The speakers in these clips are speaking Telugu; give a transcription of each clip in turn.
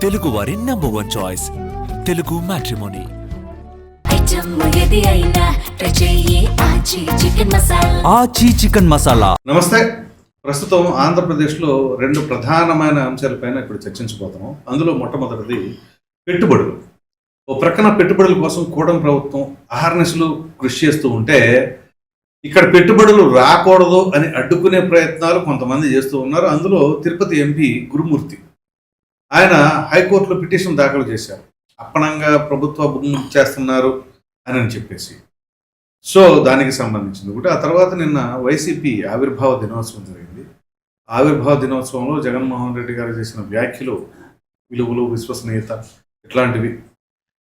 తెలుగు వారి నంబర్ 1 చాయిస్ తెలుగు మ్యాట్రిమోనీ. ఆచి చికెన్ మసాలా. నమస్తే. ప్రస్తుతం ఆంధ్రప్రదేశ్లో రెండు ప్రధానమైన అంశాలపైన ఇప్పుడు చర్చించబోతున్నాం. అందులో మొట్టమొదటిది పెట్టుబడులు. ఓ ప్రక్కన పెట్టుబడుల కోసం కూటమి ప్రభుత్వం అహర్నిశలు కృషి చేస్తూ ఉంటే, ఇక్కడ పెట్టుబడులు రాకూడదు అని అడ్డుకునే ప్రయత్నాలు కొంతమంది చేస్తూ ఉన్నారు. అందులో తిరుపతి ఎంపీ గురుమూర్తి, ఆయన హైకోర్టులో పిటిషన్ దాఖలు చేశారు. అప్పనంగా ప్రభుత్వ భూములు చేస్తున్నారు అని చెప్పేసి. సో దానికి సంబంధించింది ఒకటి. ఆ తర్వాత నిన్న వైసీపీ ఆవిర్భావ దినోత్సవం జరిగింది. ఆవిర్భావ దినోత్సవంలో జగన్మోహన్ రెడ్డి గారు చేసిన వ్యాఖ్యలు, విలువలు, విశ్వసనీయత ఇట్లాంటివి,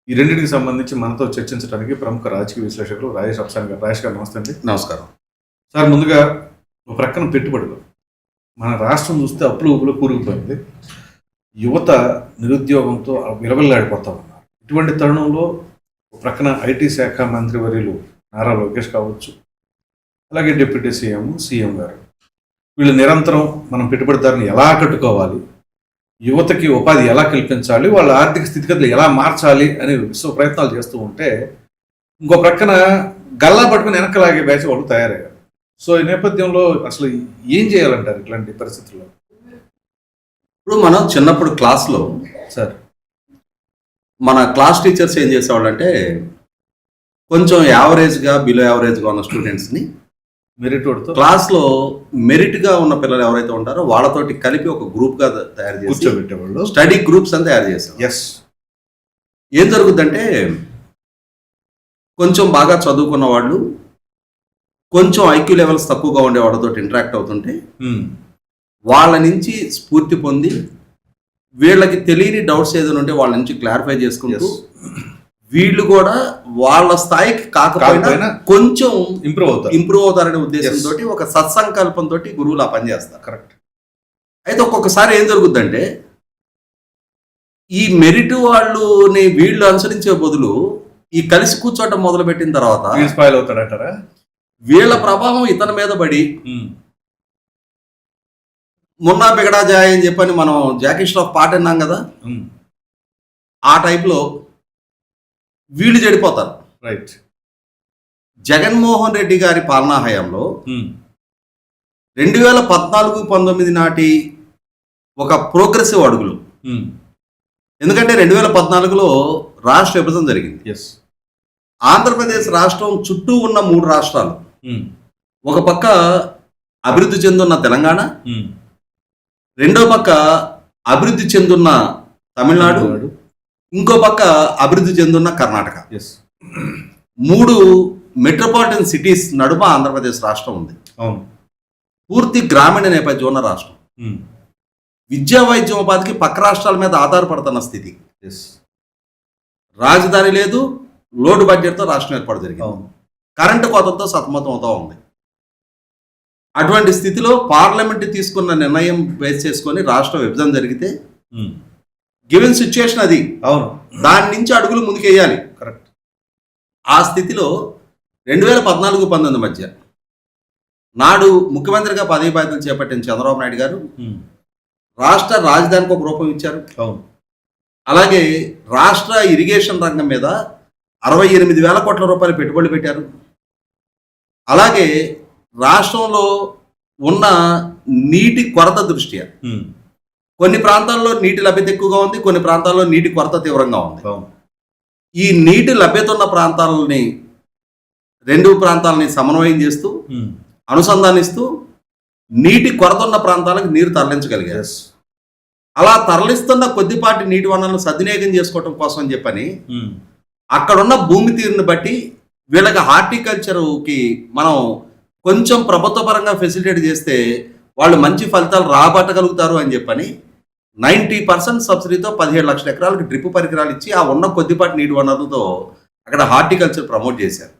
ఈ రెండింటికి సంబంధించి మనతో చర్చించడానికి ప్రముఖ రాజకీయ విశ్లేషకులు రాజేష్ అప్సాని గారు. రాజేష్ గారు నమస్తే అండి. నమస్కారం సార్. ముందుగా ఒక ప్రక్కన పెట్టుబడులు, మన రాష్ట్రం చూస్తే అప్పులు ఊపులు కూరుకుపోయింది. యువత నిరుద్యోగంతో విలవిల్లాడిపోతా ఉన్నారు. ఇటువంటి తరుణంలో ఒక ప్రక్కన ఐటీ శాఖ మంత్రి వర్యులు నారా లోకేష్ కావచ్చు, అలాగే డిప్యూటీ సీఎం గారు, వీళ్ళు నిరంతరం మనం పెట్టుబడిదారుని ఎలా కట్టుకోవాలి, యువతకి ఉపాధి ఎలా కల్పించాలి, వాళ్ళ ఆర్థిక స్థితిగతులు ఎలా మార్చాలి అని విశ్వ ప్రయత్నాలు చేస్తూ ఉంటే, ఇంకో ప్రక్కన గల్లా పట్టుకుని వెనకలాగే బ్యాచ్ వాళ్ళు తయారయ్యారు. సో ఈ నేపథ్యంలో అసలు ఏం చేయాలంటారు ఇట్లాంటి పరిస్థితుల్లో? ఇప్పుడు మనం చిన్నప్పుడు క్లాస్లో సార్, మన క్లాస్ టీచర్స్ ఏం చేసేవాళ్ళు, కొంచెం యావరేజ్గా బిలో యావరేజ్గా ఉన్న స్టూడెంట్స్ని మెరిట్ క్లాస్లో మెరిట్గా ఉన్న పిల్లలు ఎవరైతే ఉంటారో వాళ్ళతోటి కలిపి ఒక గ్రూప్గా తయారు చేసి కూర్చోబెట్టేవాళ్ళు, స్టడీ గ్రూప్స్ అని తయారు చేస్తాం. ఎస్. ఏం జరుగుతుందంటే, కొంచెం బాగా చదువుకున్న వాళ్ళు, కొంచెం ఐక్యూ లెవెల్స్ తక్కువగా ఉండే వాళ్ళతో ఇంటరాక్ట్ అవుతుంటే వాళ్ళ నుంచి స్ఫూర్తి పొంది, వీళ్ళకి తెలియని డౌట్స్ ఏదైనా ఉంటే వాళ్ళ నుంచి క్లారిఫై చేసుకుంటూ, వీళ్ళు కూడా వాళ్ళ స్థాయికి కాకపోయినా కొంచెం ఇంప్రూవ్ అవుతారనే ఉద్దేశంతో ఒక సత్సంకల్పంతో గురువులు ఆ పని చేస్తారు. కరెక్ట్. అయితే ఒక్కొక్కసారి ఏం జరుగుద్దంటే, ఈ మెరిట్ వాళ్ళని వీళ్ళు అనుసరించే బదులు ఈ కలిసి కూర్చోవటం మొదలు పెట్టిన తర్వాత స్పాయిల్ అవుతాడంటారా? వీళ్ళ ప్రభావం ఇతని మీద పడి, మున్నా బిగడా జాయ్ అని చెప్పని మనం జాకీ ష్రాఫ్ పాట విన్నాం కదా, ఆ టైప్లో వీళ్ళు చెడిపోతారు. రైట్. జగన్మోహన్ రెడ్డి గారి పాలనా హయాంలో 2014-19 నాటి ఒక ప్రోగ్రెసివ్ అడుగులు, ఎందుకంటే 2014లో రాష్ట్ర విభజన జరిగింది. ఆంధ్రప్రదేశ్ రాష్ట్రం చుట్టూ ఉన్న 3 రాష్ట్రాలు, ఒక పక్క అభివృద్ధి చెందున్న తెలంగాణ, రెండో పక్క అభివృద్ధి చెందున్న తమిళనాడు, ఇంకో పక్క అభివృద్ధి చెందున్న కర్ణాటక. 3 మెట్రోపాలిటన్ సిటీస్ నడుమ ఆంధ్రప్రదేశ్ రాష్ట్రం ఉంది. పూర్తి గ్రామీణ నేపథ్యం ఉన్న రాష్ట్రం. విద్యా వైద్యం ఉపాధికి పక్క రాష్ట్రాల మీద ఆధారపడుతున్న స్థితి. రాజధాని లేదు, లోటు బడ్జెట్తో రాష్ట్రం ఏర్పాటు జరిగింది. కరెంటు కోతలతో సతమతం అవుతూ ఉంది. అటువంటి స్థితిలో పార్లమెంట్ తీసుకున్న నిర్ణయం బేస్ చేసుకొని రాష్ట్ర విభజన జరిగితే, గివెన్ సిచ్యుయేషన్ అది, దాని నుంచి అడుగులు ముందుకేయాలి. కరెక్ట్. ఆ స్థితిలో 2014-19 మధ్య నాడు ముఖ్యమంత్రిగా పదవి బాధ్యతలు చేపట్టిన చంద్రబాబు నాయుడు గారు రాష్ట్ర రాజధానికి ఒక రూపం ఇచ్చారు. అలాగే రాష్ట్ర ఇరిగేషన్ రంగం మీద 68,000 కోట్ల రూపాయలు పెట్టుబడులు పెట్టారు. అలాగే రాష్ట్రంలో ఉన్న నీటి కొరత దృష్ట్యా కొన్ని ప్రాంతాల్లో నీటి లభ్యత ఎక్కువగా ఉంది, కొన్ని ప్రాంతాల్లో నీటి కొరత తీవ్రంగా ఉంది. ఈ నీటి లభ్యత ఉన్న ప్రాంతాలని, 2 ప్రాంతాలని సమన్వయం చేస్తూ, అనుసంధానిస్తూ నీటి కొరత ఉన్న ప్రాంతాలకు నీరు తరలించగలిగారు. అలా తరలిస్తున్న కొద్దిపాటి నీటి వనరులను సద్వినియోగం చేసుకోవటం కోసం అని చెప్పని అక్కడున్న భూమి తీరుని బట్టి వీళ్ళకి హార్టికల్చర్కి మనం కొంచెం ప్రభుత్వ పరంగా ఫెసిలిటేట్ చేస్తే వాళ్ళు మంచి ఫలితాలు రాబట్టగలుగుతారు అని చెప్పని 90% సబ్సిడీతో 17 లక్షల ఎకరాలకు డ్రిప్ పరికరాలు ఇచ్చి ఆ ఉన్న కొద్దిపాటి నీటి వనరులతో అక్కడ హార్టికల్చర్ ప్రమోట్ చేశారు.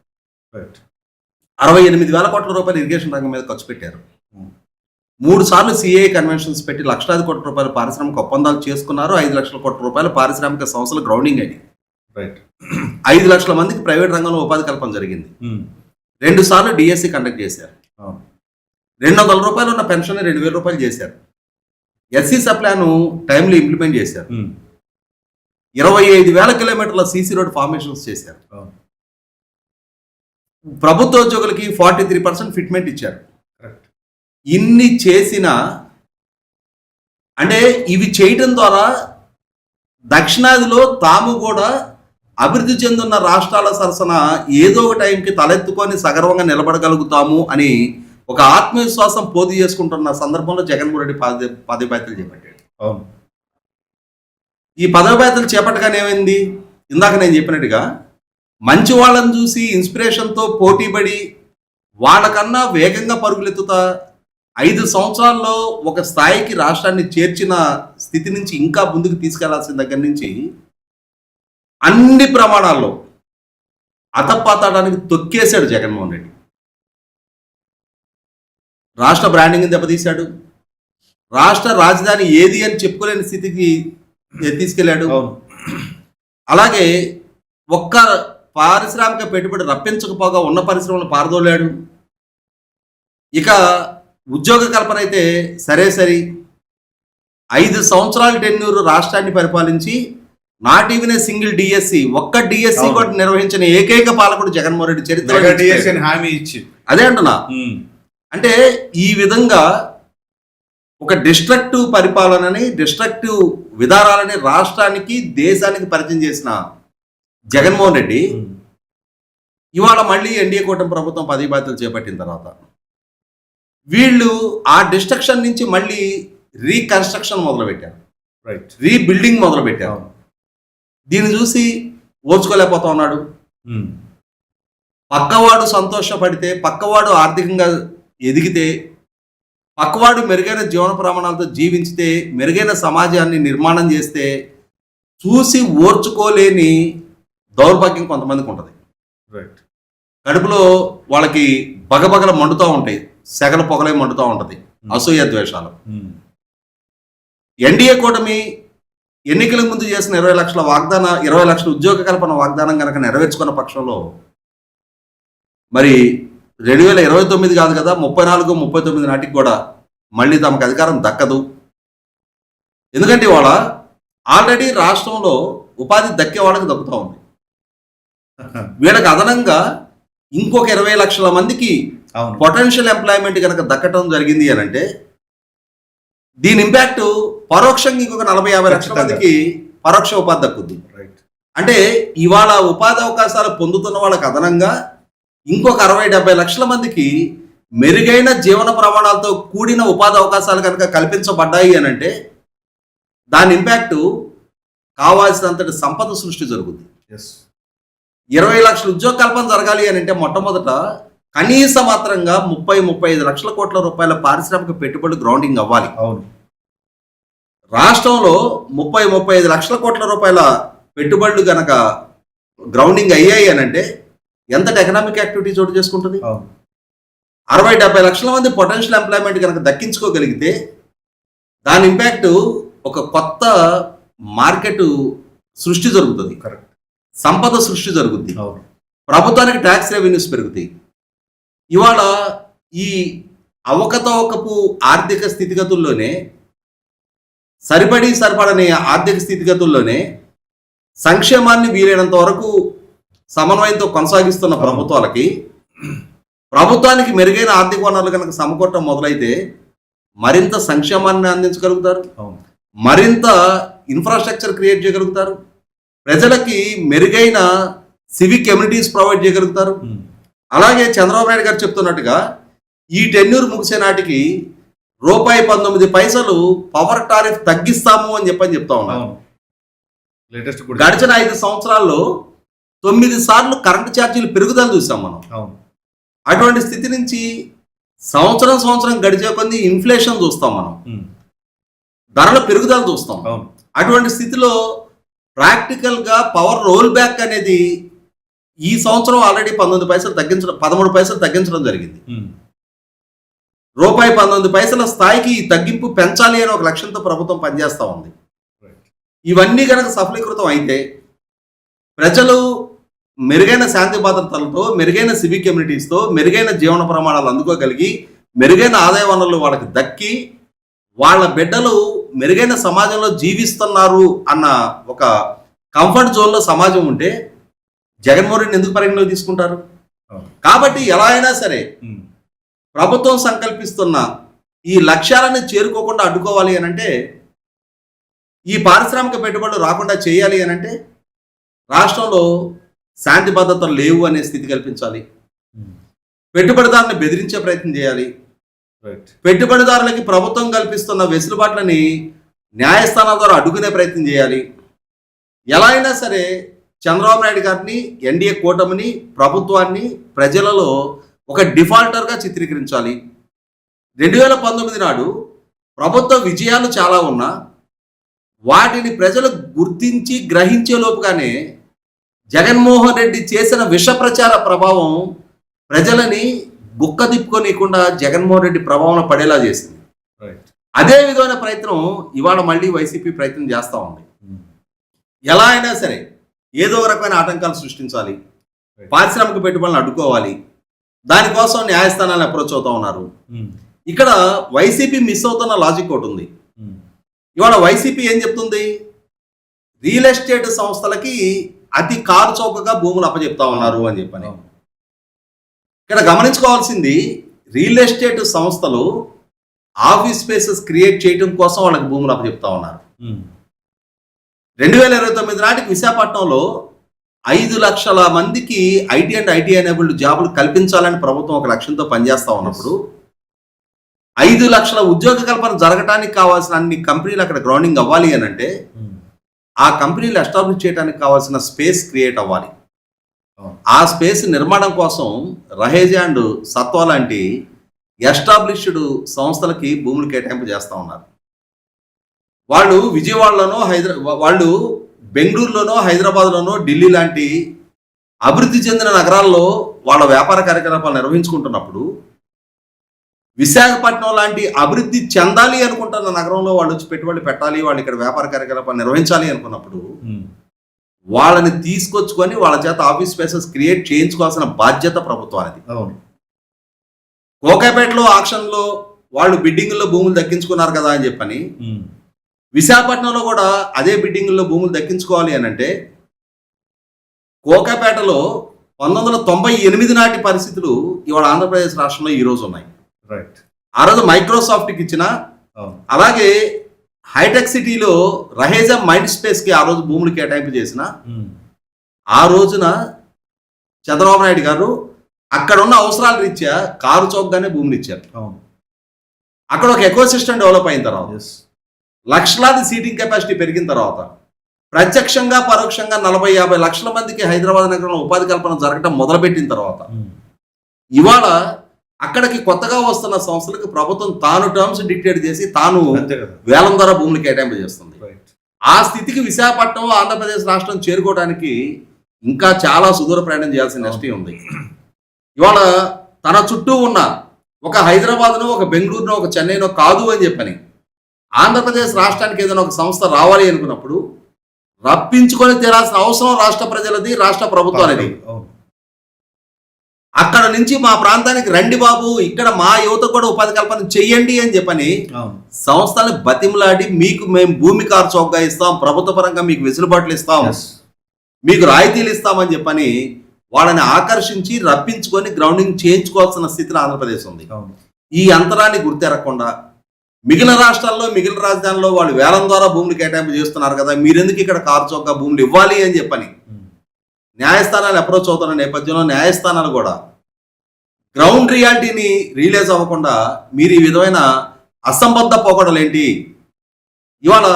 68,000 కోట్ల రూపాయలు ఇరిగేషన్ రంగం మీద ఖర్చు పెట్టారు. 3 సార్లు సిఏ కన్వెన్షన్స్ పెట్టి లక్షలాది కోట్ల రూపాయల పారిశ్రామిక ఒప్పందాలు చేసుకున్నారు. 5 లక్షల కోట్ల రూపాయల పారిశ్రామిక సంస్థలు గ్రౌండింగ్ అయ్యి 5 లక్షల మందికి ప్రైవేట్ రంగంలో ఉపాధి కల్పన జరిగింది. 2 సార్లు డిఎస్సి కండక్ట్ చేశారు. 200 రూపాయలు ఉన్న పెన్షన్ 2,000 రూపాయలు చేశారు. ఎస్సీ సప్లాను టైంలో ఇంప్లిమెంట్ చేశారు. 25,000 కిలోమీటర్ల సీసీ రోడ్ ఫార్మేషన్స్ చేశారు. అవును. ప్రభుత్వ ఉద్యోగులకి 43% ఫిట్మెంట్ ఇచ్చారు. కరెక్ట్. ఇన్ని చేసిన అంటే ఇవి చేయటం ద్వారా దక్షిణాదిలో తాము కూడా అభివృద్ధి చెందున్న రాష్ట్రాల సరసన ఏదో ఒక టైంకి తలెత్తుకొని సగర్వంగా నిలబడగలుగుతాము అని ఒక ఆత్మవిశ్వాసం పోదు చేసుకుంటున్న సందర్భంలో జగన్మోహన్ రెడ్డి పదవి బాధ్యతలు చేపట్టాడు. అవును. ఈ పదవి బాధ్యతలు చేపట్టగానే ఏమైంది, ఇందాక నేను చెప్పినట్టుగా మంచి వాళ్ళని చూసి ఇన్స్పిరేషన్తో పోటీపడి వాళ్ళకన్నా వేగంగా పరుగులెత్తుతా 5 సంవత్సరాల్లో ఒక స్థాయికి రాష్ట్రాన్ని చేర్చిన స్థితి నుంచి ఇంకా ముందుకు తీసుకెళ్లాల్సిన దగ్గర నుంచి అన్ని ప్రమాణాల్లో అతపాతాడానికి తొక్కేశాడు జగన్మోహన్ రెడ్డి. రాష్ట్ర బ్రాండింగ్ దెబ్బతీశాడు. రాష్ట్ర రాజధాని ఏది అని చెప్పుకోలేని స్థితికి తీసుకెళ్లాడు. అలాగే ఒక్క పారిశ్రామిక పెట్టుబడి రప్పించకపోగా ఉన్న పరిశ్రమలు పారదోలాడు. ఇక ఉద్యోగ కల్పన అయితే సరే 5 సంవత్సరాల టెన్యూర్ రాష్ట్రాన్ని పరిపాలించి not even a single DSC, ఒక్క డిఎస్సి కూడా నిర్వహించిన ఏకైక పాలకుడు జగన్మోహన్ రెడ్డి చరిత్ర. హామీ ఇచ్చి అదే అంటున్నా. అంటే ఈ విధంగా ఒక డిస్ట్రక్టివ్ పరిపాలనని, డిస్ట్రక్టివ్ విధానాలని రాష్ట్రానికి దేశానికి పరిచయం చేసిన జగన్మోహన్ రెడ్డి ఇవాళ మళ్ళీ ఎన్డీఏ కూటమి ప్రభుత్వం పదవి బాధ్యతలు చేపట్టిన తర్వాత వీళ్ళు ఆ డిస్ట్రక్షన్ నుంచి మళ్ళీ రీకన్స్ట్రక్షన్ మొదలుపెట్టారు, రీబిల్డింగ్ మొదలుపెట్టారు. దీన్ని చూసి ఓర్చుకోలేకపోతా ఉన్నాడు. పక్కవాడు సంతోషపడితే, పక్కవాడు ఆర్థికంగా ఎదిగితే, పక్కవాడు మెరుగైన జీవన ప్రమాణాలతో జీవించితే, మెరుగైన సమాజాన్ని నిర్మాణం చేస్తే చూసి ఓర్చుకోలేని దౌర్భాగ్యం కొంతమందికి ఉంటుంది. కడుపులో వాళ్ళకి బగబగల మండుతూ ఉంటాయి, సెగల పొగలే మండుతూ ఉంటుంది, అసూయ ద్వేషాలు. ఎన్డీఏ కూటమి ఎన్నికల ముందు చేసిన 20 లక్షల ఉద్యోగ కల్పన వాగ్దానం కనుక నెరవేర్చుకున్న పక్షంలో మరి 2029 కాదు కదా, 34-39 నాటికి కూడా మళ్ళీ తమకు అధికారం దక్కదు. ఎందుకంటే ఇవాళ ఆల్రెడీ రాష్ట్రంలో ఉపాధి దక్కే వాళ్ళకి దక్కుతూ ఉంది. వీళ్ళకి అదనంగా ఇంకొక 20 లక్షల మందికి పొటెన్షియల్ ఎంప్లాయ్మెంట్ కనుక దక్కటం జరిగింది అని అంటే దీని ఇంపాక్ట్ పరోక్షంగా ఇంకొక 40-50 లక్షల మందికి పరోక్ష ఉపాధి దక్కుద్ది. అంటే ఇవాళ ఉపాధి అవకాశాలు పొందుతున్న వాళ్ళకి అదనంగా ఇంకొక 60-70 లక్షల మందికి మెరుగైన జీవన ప్రమాణాలతో కూడిన ఉపాధి అవకాశాలు కనుక కల్పించబడ్డాయి అని అంటే దాని ఇంపాక్ట్ కావాల్సినంతటి సంపద సృష్టి జరుగుతుంది. 20 లక్షల ఉద్యోగ కల్పన జరగాలి అని అంటే మొట్టమొదట కనీస మాత్రంగా 30-35 లక్షల కోట్ల రూపాయల పారిశ్రామిక పెట్టుబడులు గ్రౌండింగ్ అవ్వాలి. రాష్ట్రంలో 30-35 లక్షల కోట్ల రూపాయల పెట్టుబడులు కనుక గ్రౌండింగ్ అయ్యాయి అని అంటే ఎంతటి ఎకనామిక్ యాక్టివిటీ చోటు చేసుకుంటుంది. 60-70 లక్షల మంది పొటెన్షియల్ ఎంప్లాయ్మెంట్ కనుక దక్కించుకోగలిగితే దాని ఇంపాక్ట్ ఒక కొత్త మార్కెట్ సృష్టి జరుగుతుంది, సంపద సృష్టి జరుగుతుంది, ప్రభుత్వానికి ట్యాక్స్ రెవెన్యూస్ పెరుగుతాయి. ఇవాళ ఈ అవకతవకపు ఆర్థిక స్థితిగతుల్లోనే సరిపడని ఆర్థిక స్థితిగతుల్లోనే సంక్షేమాన్ని వీలైనంత వరకు సమన్వయంతో కొనసాగిస్తున్న ప్రభుత్వానికి మెరుగైన ఆర్థిక వనరులు కనుక సమకూరటం మొదలైతే మరింత సంక్షేమాన్ని అందించగలుగుతారు, మరింత ఇన్ఫ్రాస్ట్రక్చర్ క్రియేట్ చేయగలుగుతారు, ప్రజలకి మెరుగైన సివిక్ కమ్యూనిటీస్ ప్రొవైడ్ చేయగలుగుతారు. అలాగే చంద్రబాబు నాయుడు గారు చెప్తున్నట్టుగా ఈ టెన్యూర్ ముగిసే నాటికి ₹19 పవర్ టారిఫ్ తగ్గిస్తాము అని చెప్తా ఉన్నాను. గడిచిన 5 సంవత్సరాల్లో 9 సార్లు కరెంటు ఛార్జీలు పెరుగుదల చూసాం మనం. అటువంటి స్థితి నుంచి సంవత్సరం గడిచే కొద్ది ఇన్ఫ్లేషన్ చూస్తాం మనం, ధరల పెరుగుదల చూస్తాం. అటువంటి స్థితిలో ప్రాక్టికల్ గా పవర్ రోల్ బ్యాక్ అనేది ఈ సంవత్సరం ఆల్రెడీ 13 పైసలు తగ్గించడం జరిగింది. ₹19 స్థాయికి ఈ తగ్గింపు పెంచాలి అని ఒక లక్ష్యంతో ప్రభుత్వం పనిచేస్తూ ఉంది. ఇవన్నీ కనుక సఫలీకృతం అయితే ప్రజలు మెరుగైన శాంతి భద్రతలతో, మెరుగైన సివిక్ కమ్యూనిటీస్తో, మెరుగైన జీవన ప్రమాణాలు అందుకోగలిగి, మెరుగైన ఆదాయ వనరులు వాళ్ళకి దక్కి వాళ్ళ బిడ్డలు మెరుగైన సమాజంలో జీవిస్తున్నారు అన్న ఒక కంఫర్ట్ జోన్లో సమాజం ఉంటే జగన్మోహన్ రెడ్డిని ఎందుకు పరిగణలోకి తీసుకుంటారు? అవును. కాబట్టి ఎలా అయినా సరే ఉమ్. ప్రభుత్వం సంకల్పిస్తున్న ఈ లక్ష్యాలను చేరుకోకుండా అడ్డుకోవాలి అని అంటే, ఈ పారిశ్రామిక పెట్టుబడులు రాకుండా చేయాలి అని అంటే రాష్ట్రంలో శాంతి భద్రతలు లేవు అనే స్థితి కల్పించాలి. ఉమ్. పెట్టుబడిదారులను బెదిరించే ప్రయత్నం చేయాలి. రైట్. పెట్టుబడిదారులకి ప్రభుత్వం కల్పిస్తున్న వెసులుబాట్లని న్యాయస్థానాల ద్వారా అడ్డుకునే ప్రయత్నం చేయాలి. ఎలా అయినా సరే చంద్రబాబు నాయుడు గారిని, ఎన్డీఏ కూటమిని, ప్రభుత్వాన్ని ప్రజలలో ఒక డిఫాల్టర్గా చిత్రీకరించాలి. 2019 నాడు ప్రభుత్వ విజయాలు చాలా ఉన్నా వాటిని ప్రజలు గుర్తించి గ్రహించే లోపుగానే జగన్మోహన్ రెడ్డి చేసిన విష ప్రచార ప్రభావం ప్రజలని గుక్క తిప్పుకోనీయకుండా జగన్మోహన్ రెడ్డి ప్రభావం పడేలా చేసింది. రైట్. అదే విధమైన ప్రయత్నం ఇవాళ మళ్ళీ వైసీపీ ప్రయత్నం చేస్తూ ఉంది. ఉమ్. ఎలా అయినా సరే ఏదో ఒక రకమైన ఆటంకాలు సృష్టించాలి, పారిశ్రామిక పెట్టుబడులను అడ్డుకోవాలి. దానికోసం న్యాయస్థానాలను అప్రోచ్ అవుతా ఉన్నారు. ఉమ్. ఇక్కడ వైసీపీ మిస్ అవుతున్న లాజిక్ ఒకటి ఉంది. ఉమ్. ఇవాళ వైసీపీ ఏం చెప్తుంది? రియల్ ఎస్టేట్ సంస్థలకి అతి కారు చౌకగా భూములు అప్పచెప్తా ఉన్నారు అని చెప్పని. ఇక్కడ గమనించుకోవాల్సింది, రియల్ ఎస్టేట్ సంస్థలు ఆఫీస్ స్పేసెస్ క్రియేట్ చేయడం కోసం వాళ్ళకి భూములు అప్పచెప్తా ఉన్నారు. 2029 నాటికి విశాఖపట్నంలో 5 లక్షల మందికి ఐటీ అండ్ ఐటీ ఎనేబుల్డ్ జాబులు కల్పించాలని ప్రభుత్వం ఒక లక్ష్యంతో పనిచేస్తా ఉన్నప్పుడు 5 లక్షల ఉద్యోగ కల్పన జరగడానికి కావాల్సిన అన్ని కంపెనీలు అక్కడ గ్రౌండింగ్ అవ్వాలి అని అంటే ఆ కంపెనీలు ఎస్టాబ్లిష్ చేయడానికి కావాల్సిన స్పేస్ క్రియేట్ అవ్వాలి. ఆ స్పేస్ నిర్మాణం కోసం రహేజ్ అండ్ సత్వా లాంటి ఎస్టాబ్లిష్డ్ సంస్థలకి భూములు కేటాయింపు చేస్తూ ఉన్నారు. వాళ్ళు విజయవాడలోనో వాళ్ళు బెంగళూరులోనో హైదరాబాద్లోనో ఢిల్లీ లాంటి అభివృద్ధి చెందిన నగరాల్లో వాళ్ళ వ్యాపార కార్యకలాపాలు నిర్వహించుకుంటున్నప్పుడు విశాఖపట్నం లాంటి అభివృద్ధి చెందాలి అనుకుంటున్న నగరంలో వాళ్ళు వచ్చి పెట్టుబడి పెట్టాలి, వాళ్ళు ఇక్కడ వ్యాపార కార్యకలాపాలు నిర్వహించాలి అనుకున్నప్పుడు వాళ్ళని తీసుకొచ్చుకొని వాళ్ళ చేత ఆఫీస్ స్పేసెస్ క్రియేట్ చేయించుకోవాల్సిన బాధ్యత ప్రభుత్వానికి. కోకాపేటలో ఆక్షన్లో వాళ్ళు బిడ్డింగుల్లో భూములు దక్కించుకున్నారు కదా అని చెప్పని విశాఖపట్నంలో కూడా అదే బిడ్డింగుల్లో భూములు దక్కించుకోవాలి అని అంటే కోకాపేటలో 1998 నాటి పరిస్థితులు ఇవాళ ఆంధ్రప్రదేశ్ రాష్ట్రంలో ఈ రోజు ఉన్నాయి. రైట్. ఆ రోజు మైక్రోసాఫ్ట్కి ఇచ్చిన, అలాగే హైటెక్ సిటీలో రహేజా మైండ్ స్పేస్కి ఆ రోజు భూములు కేటాయింపు చేసిన, ఆ రోజున చంద్రబాబు నాయుడు గారు అక్కడ ఉన్న అవసరాల రీత్యా కారు చౌకగానే భూములు ఇచ్చారు. అక్కడ ఒక ఎకో సిస్టమ్ డెవలప్ అయిన తర్వాత, లక్షలాది సీటింగ్ కెపాసిటీ పెరిగిన తర్వాత, ప్రత్యక్షంగా పరోక్షంగా 40-50 లక్షల మందికి హైదరాబాద్ నగరంలో ఉపాధి కల్పన జరగడం మొదలుపెట్టిన తర్వాత ఇవాళ అక్కడికి కొత్తగా వస్తున్న సంస్థలకు ప్రభుత్వం తాను టర్మ్స్ డిక్టేట్ చేసి తాను వేలం ద్వారా భూములు కేటాయింపు చేస్తుంది. ఆ స్థితికి విశాఖపట్నం, ఆంధ్రప్రదేశ్ రాష్ట్రం చేరుకోవడానికి ఇంకా చాలా సుదూర ప్రయాణం చేయాల్సిన నెస్టీ ఉంది. ఇవాళ తన చుట్టూ ఉన్న ఒక హైదరాబాద్నో, ఒక బెంగళూరునో, ఒక చెన్నైనో కాదు అని చెప్పని ఆంధ్రప్రదేశ్ రాష్ట్రానికి ఏదైనా ఒక సంస్థ రావాలి అనుకున్నప్పుడు రప్పించుకొని తీరాల్సిన అవసరం రాష్ట్ర ప్రజలది, రాష్ట్ర ప్రభుత్వాలది. అక్కడ నుంచి మా ప్రాంతానికి రండి బాబు, ఇక్కడ మా యువతకు కూడా ఉపాధి కల్పన చెయ్యండి అని చెప్పని సంస్థలను బతిమలాడి మీకు మేము భూమి కారు చౌకగా ఇస్తాం, ప్రభుత్వ పరంగా మీకు వెసులుబాట్లు ఇస్తాం, మీకు రాయితీలు ఇస్తామని చెప్పని వాళ్ళని ఆకర్షించి రప్పించుకొని గ్రౌండింగ్ చేయించుకోవాల్సిన స్థితిలో ఆంధ్రప్రదేశ్ ఉంది. ఈ అంతరాన్ని గుర్తెరగకుండా మిగిలిన రాష్ట్రాల్లో, మిగిలిన రాజధానిలో వాళ్ళు వేలం ద్వారా భూములు కేటాయింపు చేస్తున్నారు కదా, మీరెందుకు ఇక్కడ కారు చౌకగా భూములు ఇవ్వాలి అని చెప్పని న్యాయస్థానాలు అప్రోచ్ అవుతున్న నేపథ్యంలో న్యాయస్థానాలు కూడా గ్రౌండ్ రియాలిటీని రియలైజ్ అవ్వకుండా మీరు ఈ విధమైన అసంబద్ధ పోకడలేంటి, ఇవాళ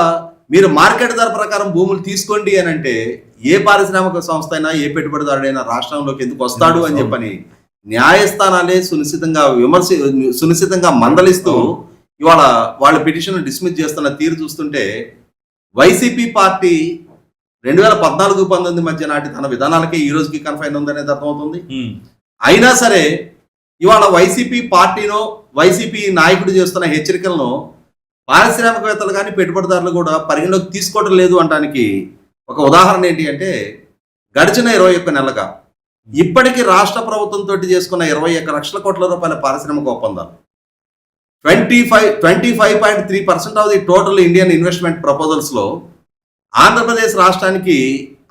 మీరు మార్కెట్ ధర ప్రకారం భూములు తీసుకోండి అని అంటే ఏ పారిశ్రామిక సంస్థ అయినా, ఏ పెట్టుబడిదారుడైనా రాష్ట్రంలోకి ఎందుకు వస్తాడు అని చెప్పని న్యాయస్థానాలే సునిశ్చితంగా మందలిస్తూ ఇవాళ వాళ్ళ పిటిషన్ డిస్మిస్ చేస్తున్న తీరు చూస్తుంటే వైసీపీ పార్టీ 2014-19 మధ్య నాటి తన విధానాలకే ఈ రోజుకి కన్ఫైన్ ఉందనేది అర్థమవుతుంది. అయినా సరే ఇవాళ వైసీపీ పార్టీనో, వైసీపీ నాయకుడు చేస్తున్న హెచ్చరికలను పారిశ్రామికవేత్తలు కానీ పెట్టుబడిదారులు కూడా పరిగణలోకి తీసుకోవడం లేదు అనడానికి ఒక ఉదాహరణ ఏంటి అంటే, గడిచిన 21 నెలలుగా ఇప్పటికీ రాష్ట్ర ప్రభుత్వంతో చేసుకున్న 21 లక్షల కోట్ల రూపాయల పారిశ్రామిక ఒప్పందాలు 25.3% of the total Indian investment ప్రపోజల్స్లో Andhra Pradesh రాష్ట్రానికి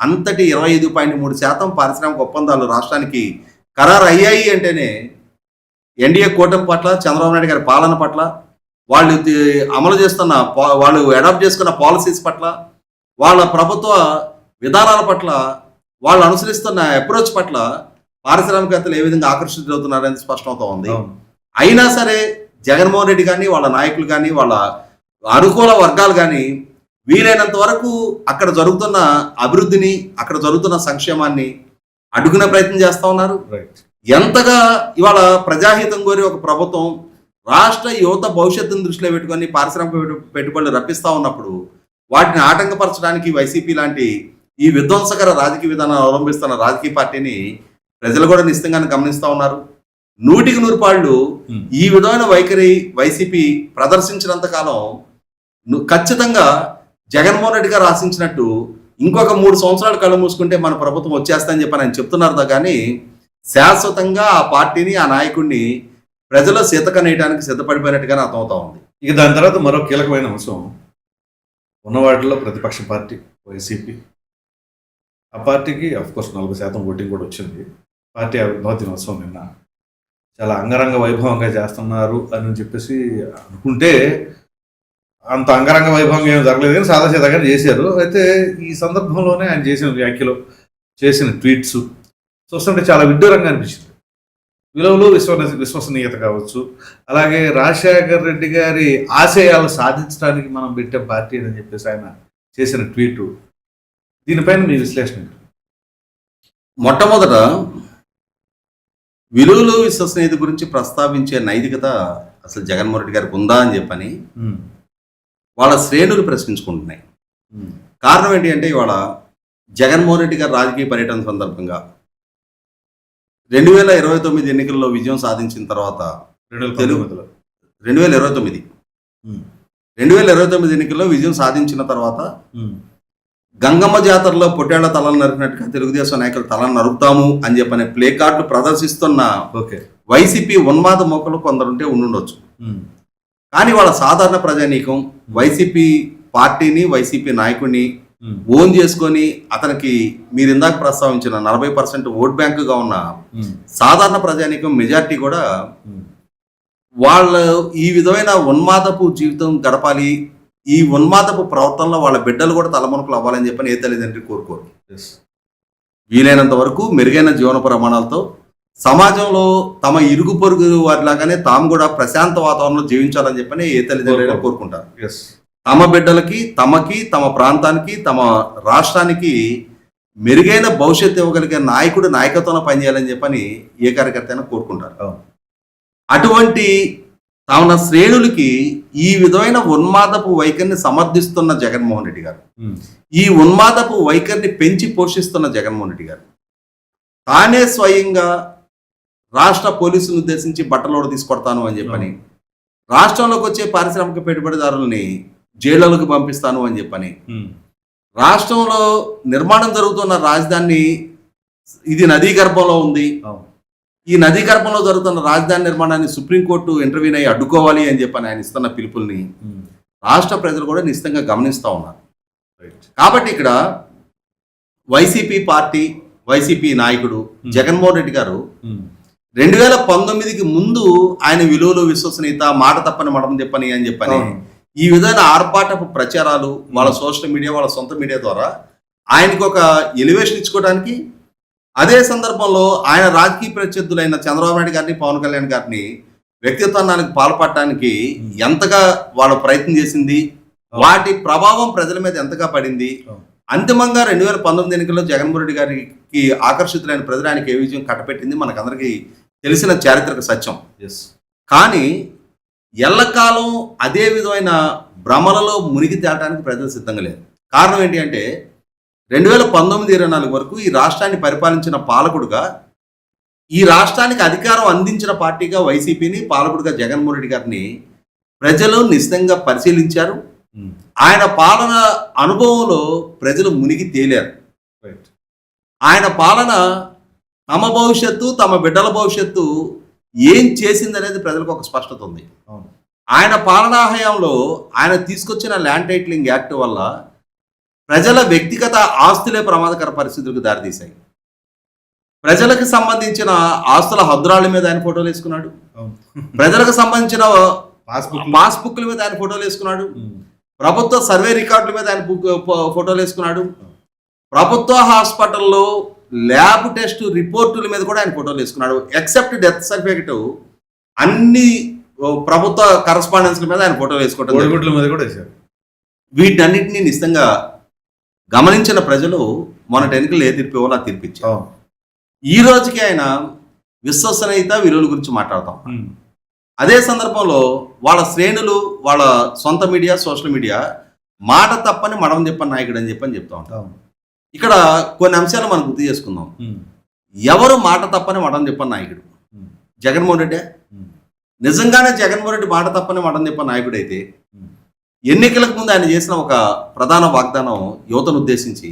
అంతటి 25.3% పారిశ్రామిక ఒప్పందాలు రాష్ట్రానికి ఖరారు అయ్యాయి అంటేనే ఎన్డీఏ కూటమి పట్ల, చంద్రబాబు నాయుడు గారి పాలన పట్ల, వాళ్ళు అమలు చేస్తున్న వాళ్ళు అడాప్ట్ చేసుకున్న పాలసీస్ పట్ల, వాళ్ళ ప్రభుత్వ విధానాల పట్ల, వాళ్ళు అనుసరిస్తున్న అప్రోచ్ పట్ల పారిశ్రామికవేత్తలు ఏ విధంగా ఆకర్షితులవుతున్నారని స్పష్టమవుతా ఉంది. అయినా సరే జగన్మోహన్ రెడ్డి కానీ, వాళ్ళ నాయకులు కానీ, వాళ్ళ అనుకూల వర్గాలు కానీ వీలైనంత వరకు అక్కడ జరుగుతున్న అభివృద్ధిని, అక్కడ జరుగుతున్న సంక్షేమాన్ని అడ్డుకునే ప్రయత్నం చేస్తూ ఉన్నారు. ఎంతగా ఇవాళ ప్రజాహితం కోరి ఒక ప్రభుత్వం రాష్ట్ర యువత భవిష్యత్తును దృష్టిలో పెట్టుకొని పారిశ్రామిక పెట్టుబడులు రప్పిస్తూ ఉన్నప్పుడు వాటిని ఆటంకపరచడానికి వైసీపీ లాంటి ఈ విధ్వంసకర రాజకీయ విధానాన్ని అవలంబిస్తున్న రాజకీయ పార్టీని ప్రజలు కూడా నిశ్చితంగానే గమనిస్తూ ఉన్నారు. 100కి 100 ఈ విధమైన వైఖరి వైసీపీ ప్రదర్శించినంత కాలం ఖచ్చితంగా జగన్మోహన్ రెడ్డి గారు ఆశించినట్టు ఇంకొక 3 సంవత్సరాలు కళ్ళు మూసుకుంటే మన ప్రభుత్వం వచ్చేస్తుందని చెప్పి ఆయన చెప్తున్నారు. కానీ శాశ్వతంగా ఆ పార్టీని, ఆ నాయకుడిని ప్రజల సీతకనేయడానికి సిద్ధపడిపోయినట్టుగానే అర్థమవుతా ఉంది. ఇక దాని తర్వాత మరో కీలకమైన అంశం ఉన్న వాటిలో ప్రతిపక్ష పార్టీ వైసీపీ. ఆ పార్టీకి అఫ్కోర్స్ 40% ఓటింగ్ కూడా వచ్చింది. పార్టీ ఆవిర్భావ దినోత్సవం నిన్న చాలా అంగరంగ వైభవంగా చేస్తున్నారు అని చెప్పేసి అనుకుంటే అంత అంగరంగ వైభవంగా ఏమి జరగలేదు, కానీ సాదాసీదాగా చేశారు. అయితే ఈ సందర్భంలోనే ఆయన చేసిన వ్యాఖ్యలు, చేసిన ట్వీట్స్ చూస్తుంటే చాలా విడ్డూరంగా అనిపించింది. విలువలు, విశ్వసనీయత కావచ్చు, అలాగే రాజశేఖర్ రెడ్డి గారి ఆశయాలు సాధించడానికి మనం పెట్టే పార్టీ అని చెప్పేసి ఆయన చేసిన ట్వీటు, దీనిపైన మీ విశ్లేషణ? మొట్టమొదట విలువలు, విశ్వసనీయత గురించి ప్రస్తావించే నైతికత అసలు జగన్మోహన్ రెడ్డి గారికి ఉందా అని చెప్పని వాళ్ళ శ్రేణులు ప్రశ్నించుకుంటున్నాయి. కారణం ఏంటి అంటే ఇవాళ జగన్మోహన్ రెడ్డి గారి రాజకీయ పర్యటన సందర్భంగా 2029 ఎన్నికల్లో విజయం సాధించిన తర్వాత 2029 ఎన్నికల్లో విజయం సాధించిన తర్వాత గంగమ్మ జాతరలో పొట్టేళ్ల తలను నరికినట్టుగా తెలుగుదేశం నాయకులు తలను నరుకుతాము అని చెప్పనే ప్లే కార్డులు ప్రదర్శిస్తున్న వైసీపీ ఉన్మాద మోకలు కొందరుంటే ఉండుండొచ్చు. కానీ వాళ్ళ సాధారణ ప్రజానీకం వైసీపీ పార్టీని, వైసీపీ నాయకుడిని ఓన్ చేసుకొని అతనికి మీరు ఇందాక ప్రస్తావించిన 40% ఓట్ బ్యాంకుగా ఉన్న సాధారణ ప్రజానీకం మెజార్టీ కూడా వాళ్ళు ఈ విధమైన ఉన్మాదపు జీవితం గడపాలి, ఈ ఉన్మాదపు ప్రవర్తనలో వాళ్ళ బిడ్డలు కూడా తలమునకలు అవ్వాలని చెప్పని ఏ తల్లిదండ్రులు కోరుకోరు. వీలైనంత వరకు మెరుగైన జీవన ప్రమాణాలతో సమాజంలో తమ ఇరుగు పొరుగు వారిలాగానే తాము కూడా ప్రశాంత వాతావరణంలో జీవించాలని చెప్పని ఏ తల్లిదండ్రులు కోరుకుంటారు. తమ బిడ్డలకి, తమకి, తమ ప్రాంతానికి, తమ రాష్ట్రానికి మెరుగైన భవిష్యత్తు ఇవ్వగలిగే నాయకుడు నాయకత్వంలో పనిచేయాలని చెప్పని ఏ కార్యకర్త అయినా కోరుకుంటారు. అటువంటి తమ శ్రేణులకి ఈ విధమైన ఉన్మాదపు వైఖరిని సమర్థిస్తున్న జగన్మోహన్ రెడ్డి గారు, ఈ ఉన్మాదపు వైఖరిని పెంచి పోషిస్తున్న జగన్మోహన్ రెడ్డి గారు తానే స్వయంగా రాష్ట్ర పోలీసులను ఉద్దేశించి బట్టలోడు తీసుకొడతాను అని చెప్పని, రాష్ట్రంలోకి వచ్చే పారిశ్రామిక పెట్టుబడిదారులని జైళ్లలోకి పంపిస్తాను అని చెప్పని, రాష్ట్రంలో నిర్మాణం జరుగుతున్న రాజధాని ఇది నదీ గర్భంలో ఉంది, ఈ నదీ గర్భంలో జరుగుతున్న రాజధాని నిర్మాణాన్ని సుప్రీంకోర్టు ఇంటర్వ్యూన్ అయ్యి అడ్డుకోవాలి అని చెప్పని ఆయన ఇస్తున్న పిలుపుల్ని రాష్ట్ర ప్రజలు కూడా నిశ్చితంగా గమనిస్తూ ఉన్నారు. కాబట్టి ఇక్కడ వైసీపీ పార్టీ, వైసీపీ నాయకుడు జగన్మోహన్ రెడ్డి గారు 2019కి ముందు ఆయన విలువలు, విశ్వసనీయత, మాట తప్పని మడం చెప్పని అని చెప్పని ఈ విధమైన ఆర్భాటపు ప్రచారాలు వాళ్ళ సోషల్ మీడియా, వాళ్ళ సొంత మీడియా ద్వారా ఆయనకు ఒక ఎలివేషన్ ఇచ్చుకోవడానికి, అదే సందర్భంలో ఆయన రాజకీయ ప్రత్యర్థులైన చంద్రబాబు నాయుడు గారిని, పవన్ కళ్యాణ్ గారిని వ్యక్తిత్వానికి పాల్పడటానికి ఎంతగా వాళ్ళ ప్రయత్నం చేసింది, వాటి ప్రభావం ప్రజల మీద ఎంతగా పడింది. అంతిమంగా 2019 ఎన్నికల్లో జగన్మోహన్ రెడ్డి గారికి ఆకర్షితులైన ప్రజలు ఆయనకి ఏ విజయం కట్టపెట్టింది మనకందరికీ తెలిసిన చారిత్రక సత్యం. కానీ ఎల్లకాలం అదే విధమైన భ్రమలలో మునిగి తేలడానికి ప్రజలు సిద్ధంగా లేరు. కారణం ఏంటి అంటే 2019-24 వరకు ఈ రాష్ట్రాన్ని పరిపాలించిన పాలకుడుగా, ఈ రాష్ట్రానికి అధికారం అందించిన పార్టీగా వైసీపీని, పాలకుడుగా జగన్మోహన్ రెడ్డి గారిని ప్రజలు నిశ్చితంగా పరిశీలించారు. ఆయన పాలన అనుభవంలో ప్రజలు మునిగి తేలారు. ఆయన పాలన తమ భవిష్యత్తు, తమ బిడ్డల భవిష్యత్తు ఏం చేసిందనేది ప్రజలకు ఒక స్పష్టత ఉంది. ఆయన పాలనా హయాంలో ఆయన తీసుకొచ్చిన ల్యాండ్ టైటిలింగ్ యాక్ట్ వల్ల ప్రజల వ్యక్తిగత ఆస్తులే ప్రమాదకర పరిస్థితులకు దారితీశాయి. ప్రజలకు సంబంధించిన ఆస్తుల హద్దురాళ్ళ మీద ఆయన ఫోటోలు వేసుకున్నాడు. ప్రజలకు సంబంధించిన పాస్బుక్ల మీద ఆయన ఫోటోలు వేసుకున్నాడు. ప్రభుత్వ సర్వే రికార్డుల మీద ఆయన ఫోటోలు వేసుకున్నాడు. ప్రభుత్వ హాస్పిటల్లో ల్యాబ్ టెస్ట్ రిపోర్టుల మీద కూడా ఆయన ఫోటోలు వేసుకున్నాడు. ఎక్సెప్ట్ డెత్ సర్టిఫికెట్ అన్ని ప్రభుత్వ కరస్పాండెన్స్ల మీద ఆయన ఫోటోలు వేసుకోవడం. వీటన్నిటిని నిశ్చితంగా గమనించిన ప్రజలు మొన్నటి ఎన్నికలు ఏ తీర్పు ఇవ్వాలో తీర్పిచ్చారు. ఈ రోజుకి ఆయన విశ్వసనీయత విలువల గురించి మాట్లాడతాం. అదే సందర్భంలో వాళ్ళ శ్రేణులు, వాళ్ళ సొంత మీడియా, సోషల్ మీడియా మాట తప్పని మడం చెప్పని నాయకుడు అని చెప్తా ఉంటాం. ఇక్కడ కొన్ని అంశాలు మనం గుర్తు చేసుకుందాం. ఎవరు మాట తప్పని మడం చెప్పని నాయకుడు? జగన్మోహన్ రెడ్డి. నిజంగానే జగన్మోహన్ రెడ్డి మాట తప్పని మడం చెప్పని నాయకుడు అయితే ఎన్నికలకు ముందు ఆయన చేసిన ఒక ప్రధాన వాగ్దానం యువతను ఉద్దేశించి,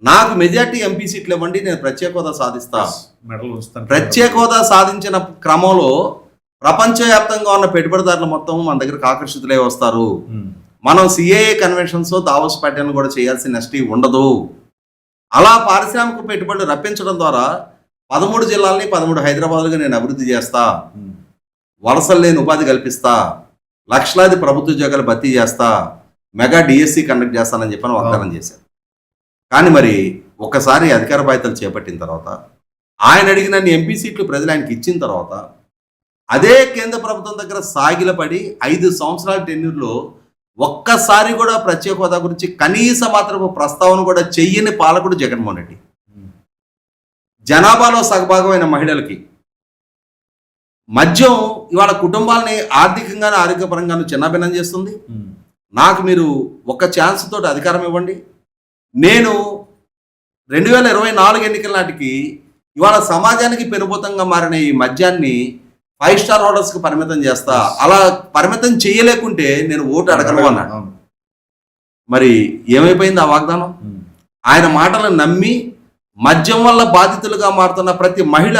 నాకు మెజార్టీ ఎంపీ సీట్లు ఇవ్వండి, నేను ప్రత్యేక హోదా సాధిస్తా. ప్రత్యేక హోదా సాధించిన క్రమంలో ప్రపంచవ్యాప్తంగా ఉన్న పెట్టుబడిదారులు మొత్తం మన దగ్గరకు ఆకర్షితులై వస్తారు. మనం సిఏఏ కన్వెన్షన్స్, దావోస్ ప్యాటర్న్ కూడా చేయాల్సిన నెస్టీ ఉండదు. అలా పారిశ్రామిక పెట్టుబడులు రప్పించడం ద్వారా 13 జిల్లాలని 13 హైదరాబాద్లుగా నేను అభివృద్ధి చేస్తా, వలసలు లేని ఉపాధి కల్పిస్తా, లక్షలాది ప్రభుత్వ ఉద్యోగాలు భర్తీ చేస్తా, మెగా డిఎస్సి కండక్ట్ చేస్తానని చెప్పని వాగ్దానం చేశారు. కానీ మరి ఒక్కసారి అధికార బాధ్యతలు చేపట్టిన తర్వాత, ఆయన అడిగిన ఎంపీ సీట్లు ప్రజలు ఆయనకి ఇచ్చిన తర్వాత, అదే కేంద్ర ప్రభుత్వం దగ్గర సాగిలపడి 5 సంవత్సరాల టెన్యూర్లో ఒక్కసారి కూడా ప్రత్యేక హోదా గురించి కనీస మాత్రపు ప్రస్తావన కూడా చెయ్యని పాలకుడు జగన్మోహన్ రెడ్డి. జనాభాలో సగభాగమైన మహిళలకి మద్యం ఇవాళ కుటుంబాలని ఆర్థికంగానే ఆరోగ్యపరంగాను చిన్నభిన్నం చేస్తుంది. నాకు మీరు ఒక్క ఛాన్స్ తోటి అధికారం ఇవ్వండి, నేను 2024 ఎన్నికల నాటికి ఇవాళ సమాజానికి పెనుభూతంగా మారిన ఈ మద్యాన్ని 5 స్టార్ హోటల్స్కి పరిమితం చేస్తా, అలా పరిమితం చేయలేకుంటే నేను ఓటు అడగను అన్నాడు. మరి ఏమైపోయింది ఆ వాగ్దానం? ఆయన మాటలను నమ్మి మద్యం వల్ల బాధితులుగా మారుతున్న ప్రతి మహిళ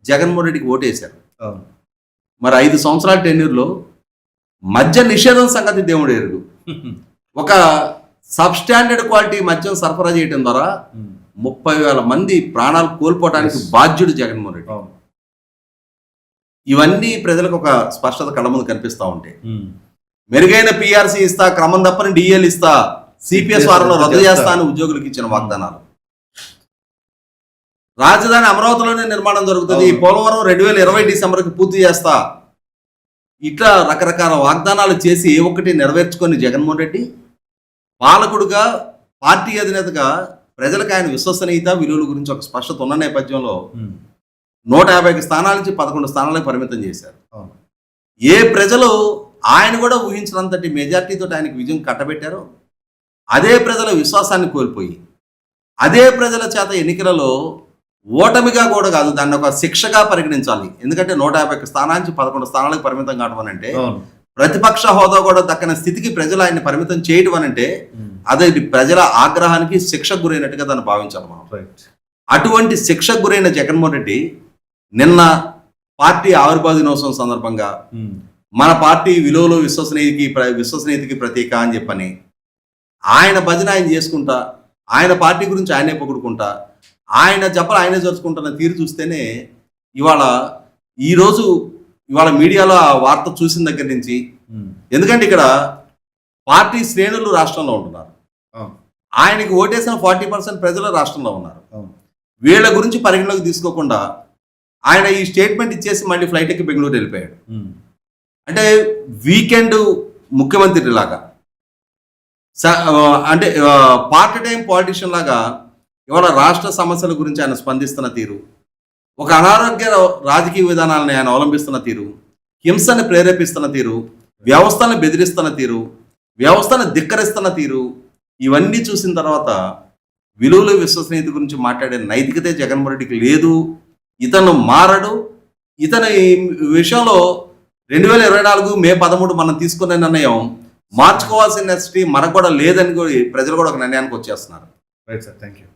జగన్మోహన్ రెడ్డికి ఓటేశారు. మరి 5 సంవత్సరాల టెన్యూర్లో మద్య నిషేధం సంగతి దేవుడు ఎరుగు. ఒక సబ్స్టాండర్డ్ క్వాలిటీ మద్యం సరఫరా చేయడం ద్వారా 30,000 మంది ప్రాణాలు కోల్పోవడానికి బాధ్యుడు జగన్మోహన్ రెడ్డి. ఇవన్నీ ప్రజలకు ఒక స్పష్టత కళ్ళ ముందు కనిపిస్తూ ఉంటాయి. మెరుగైన పిఆర్సీ ఇస్తా, క్రమం తప్పని డిఎల్ ఇస్తా, సిపిఎస్ వారంలో రద్దు చేస్తా అని ఉద్యోగులకు ఇచ్చిన వాగ్దానాలు. రాజధాని అమరావతిలోనే నిర్మాణం జరుగుతుంది, పోలవరం 2020 డిసెంబర్కి పూర్తి చేస్తా, ఇట్లా రకరకాల వాగ్దానాలు చేసి ఏ ఒక్కటి నెరవేర్చుకొని జగన్మోహన్ రెడ్డి పాలకుడుగా, పార్టీ అధినేతగా ప్రజలకు ఆయన విశ్వసనీయత విలువల గురించి ఒక స్పష్టత ఉన్న నేపథ్యంలో 150 స్థానాల నుంచి 11 స్థానాలకు పరిమితం చేశారు. ఏ ప్రజలు ఆయన కూడా ఊహించినంతటి మెజార్టీతో ఆయనకు విజయం కట్టబెట్టారో అదే ప్రజల విశ్వాసాన్ని కోల్పోయి, అదే ప్రజల చేత ఎన్నికలలో ఓటమిగా కూడా కాదు, దాన్ని ఒక శిక్షగా పరిగణించాలి. ఎందుకంటే 150 స్థానాల నుంచి 11 స్థానాలకు పరిమితం కావడం అంటే ప్రతిపక్ష హోదా కూడా దక్కని స్థితికి ప్రజలు ఆయన్ని పరిమితం చేయడం అనంటే అదే ప్రజల ఆగ్రహానికి శిక్షకు గురైనట్టుగా దాన్ని భావించాలి మనం. అటువంటి శిక్షకు గురైన జగన్మోహన్ రెడ్డి నిన్న పార్టీ ఆవిర్భావ దినోత్సవం సందర్భంగా మన పార్టీ విలువలు విశ్వసనీయతకి ప్రతీక అని చెప్పని ఆయన భజన ఆయన చేసుకుంటా, ఆయన పార్టీ గురించి ఆయనే పొగుడుకుంటా, ఆయన జపలు ఆయనే జరుచుకుంటున్న తీరు చూస్తేనే ఇవాళ మీడియాలో ఆ వార్త చూసిన దగ్గర నుంచి, ఎందుకంటే ఇక్కడ పార్టీ శ్రేణులు రాష్ట్రంలో ఉంటున్నారు, ఆయనకి ఓటేసిన 40% ప్రజలు రాష్ట్రంలో ఉన్నారు. వీళ్ళ గురించి పరిగణలోకి తీసుకోకుండా ఆయన ఈ స్టేట్మెంట్ ఇచ్చేసి మళ్ళీ ఫ్లైట్ ఎక్కి బెంగళూరు వెళ్ళిపోయాడు. అంటే వీకెండ్ ముఖ్యమంత్రి లాగా, అంటే పార్ట్ టైం పాలిటిషియన్ లాగా ఇవాళ రాష్ట్ర సమస్యల గురించి ఆయన స్పందిస్తున్న తీరు, ఒక అనారోగ్య రాజకీయ విధానాలను ఆయన అవలంబిస్తున్న తీరు, హింసని ప్రేరేపిస్తున్న తీరు, వ్యవస్థను బెదిరిస్తున్న తీరు, వ్యవస్థను ధిక్కరిస్తున్న తీరు, ఇవన్నీ చూసిన తర్వాత విలువలు విశ్వసనీయత గురించి మాట్లాడే నైతికతే జగన్మోహన్ రెడ్డికి లేదు. ఇతను మారడు. ఇతను ఈ విషయంలో 2024 మే 13 మనం తీసుకునే నిర్ణయం మార్చుకోవాల్సిన నెసిటీ మనకు కూడా లేదని ప్రజలు కూడా ఒక నిర్ణయానికి వచ్చేస్తున్నారు. Right sir, thank you.